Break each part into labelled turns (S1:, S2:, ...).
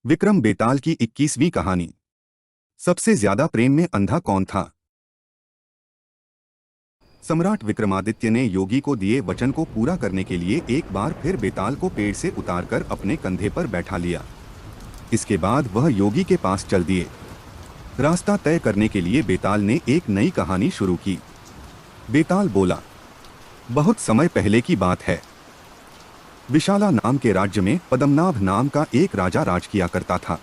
S1: विक्रम बेताल की 21वीं कहानी। सबसे ज्यादा प्रेम में अंधा कौन था। सम्राट विक्रमादित्य ने योगी को दिए वचन को पूरा करने के लिए एक बार फिर बेताल को पेड़ से उतारकर अपने कंधे पर बैठा लिया। इसके बाद वह योगी के पास चल दिए। रास्ता तय करने के लिए बेताल ने एक नई कहानी शुरू की। बेताल बोला, बहुत समय पहले की बात है। विशाला नाम के राज्य में पद्मनाभ नाम का एक राजा राज किया करता था।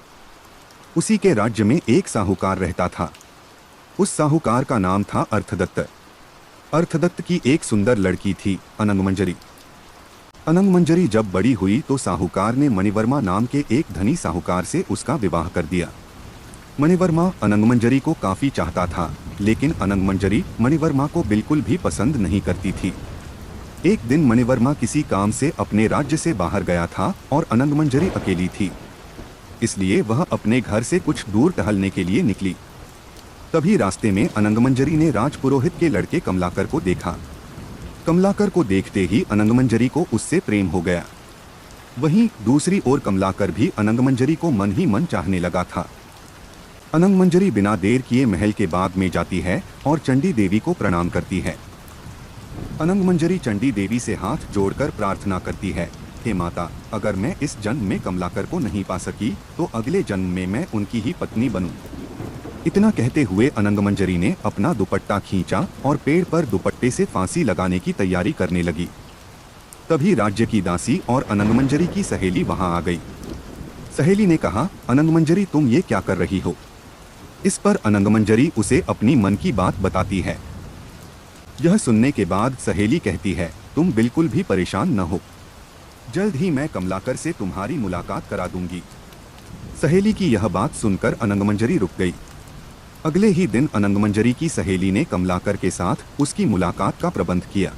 S1: उसी के राज्य में एक साहूकार रहता था। उस साहूकार का नाम था अर्थदत्त। अर्थदत्त की एक सुंदर लड़की थी, अनंगमंजरी। अनंगमंजरी जब बड़ी हुई तो साहूकार ने मणिवर्मा नाम के एक धनी साहूकार से उसका विवाह कर दिया। मणिवर्मा अनंगमंजरी को काफी चाहता था, लेकिन अनंगमंजरी मणिवर्मा को बिल्कुल भी पसंद नहीं करती थी। एक दिन मणिवर्मा किसी काम से अपने राज्य से बाहर गया था और अनंगमंजरी अकेली थी, इसलिए वह अपने घर से कुछ दूर टहलने के लिए निकली। तभी रास्ते में अनंगमंजरी ने राजपुरोहित के लड़के कमलाकर को देखा। कमलाकर को देखते ही अनंगमंजरी को उससे प्रेम हो गया। वहीं दूसरी ओर कमलाकर भी अनंगमंजरी को मन ही मन चाहने लगा था। अनंगमंजरी बिना देर किए महल के बाग में जाती है और चंडी देवी को प्रणाम करती है। अनंगमंजरी चंडी देवी से हाथ जोड़कर प्रार्थना करती है, हे माता, अगर मैं इस जन्म में कमलाकर को नहीं पा सकी तो अगले जन्म में मैं उनकी ही पत्नी बनूं। इतना कहते हुए अनंगमंजरी ने अपना दुपट्टा खींचा और पेड़ पर दुपट्टे से फांसी लगाने की तैयारी करने लगी। तभी राज्य की दासी और अनंगमंजरी की सहेली वहां आ गई। सहेली ने कहा, अनंगमंजरी, तुम ये क्या कर रही हो। इस पर अनंगमंजरी उसे अपनी मन की बात बताती है। यह सुनने के बाद सहेली कहती है, तुम बिल्कुल भी परेशान न हो, जल्द ही मैं कमलाकर से तुम्हारी मुलाकात करा दूंगी। सहेली की यह बात सुनकर अनंगमंजरी रुक गई। अगले ही दिन अनंगमंजरी की सहेली ने कमलाकर के साथ उसकी मुलाकात का प्रबंध किया।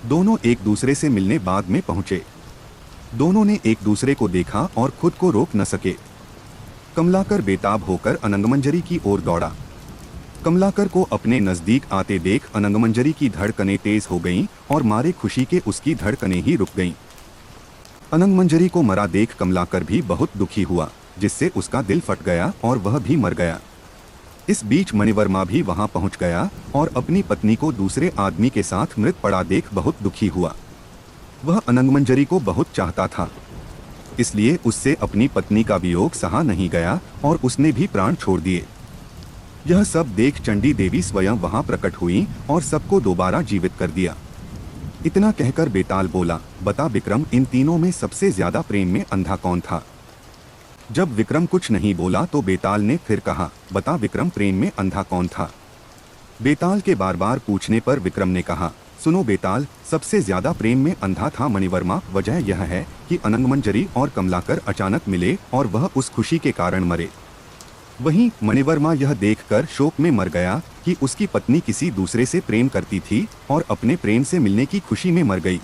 S1: दोनों एक दूसरे से मिलने बाग में पहुंचे। दोनों ने एक दूसरे को देखा और खुद को रोक न सके। कमलाकर बेताब होकर अनंगमंजरी की ओर दौड़ा। कमलाकर को अपने नजदीक आते देख अनंगमंजरी की धड़कनें तेज हो गईं और मारे खुशी के उसकी धड़कनें ही रुक गईं। अनंगमंजरी को मरा देख कमलाकर भी बहुत दुखी हुआ, जिससे उसका दिल फट गया और वह भी मर गया। इस बीच मणिवर्मा भी वहां पहुंच गया और अपनी पत्नी को दूसरे आदमी के साथ मृत पड़ा देख बहुत दुखी हुआ। वह अनंगमंजरी को बहुत चाहता था, इसलिए उससे अपनी पत्नी का वियोग सहा नहीं गया और उसने भी प्राण छोड़ दिए। यह सब देख चंडी देवी स्वयं वहां प्रकट हुई और सबको दोबारा जीवित कर दिया। इतना कहकर बेताल बोला, बता विक्रम, इन तीनों में सबसे ज्यादा प्रेम में अंधा कौन था। जब विक्रम कुछ नहीं बोला तो बेताल ने फिर कहा, बता विक्रम, प्रेम में अंधा कौन था। बेताल के बार बार पूछने पर विक्रम ने कहा, सुनो बेताल, सबसे ज्यादा प्रेम में अंधा था मणिवर्मा। वजह यह है कि अनंगमंजरी और कमलाकर अचानक मिले और वह उस खुशी के कारण मरे। वहीं मणिवर्मा यह देखकर शोक में मर गया कि उसकी पत्नी किसी दूसरे से प्रेम करती थी और अपने प्रेम से मिलने की खुशी में मर गई।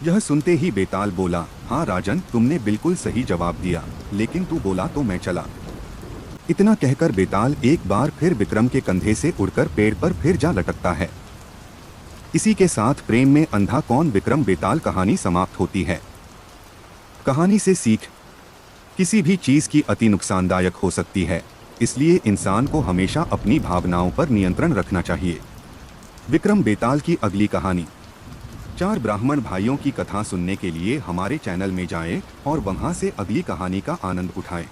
S1: यह सुनते ही बेताल बोला, हाँ राजन, तुमने बिल्कुल सही जवाब दिया, लेकिन तू बोला तो मैं चला। इतना कहकर बेताल एक बार फिर विक्रम के कंधे से उड़कर पेड़ पर फिर जा लटकता है। इसी के साथ प्रेम में अंधा कौन विक्रम बेताल कहानी समाप्त होती है। कहानी से सीख, किसी भी चीज की अति नुकसानदायक हो सकती है, इसलिए इंसान को हमेशा अपनी भावनाओं पर नियंत्रण रखना चाहिए। विक्रम बेताल की अगली कहानी। 4 ब्राह्मण भाइयों की कथा सुनने के लिए हमारे चैनल में जाएं और वहां से अगली कहानी का आनंद उठाएं।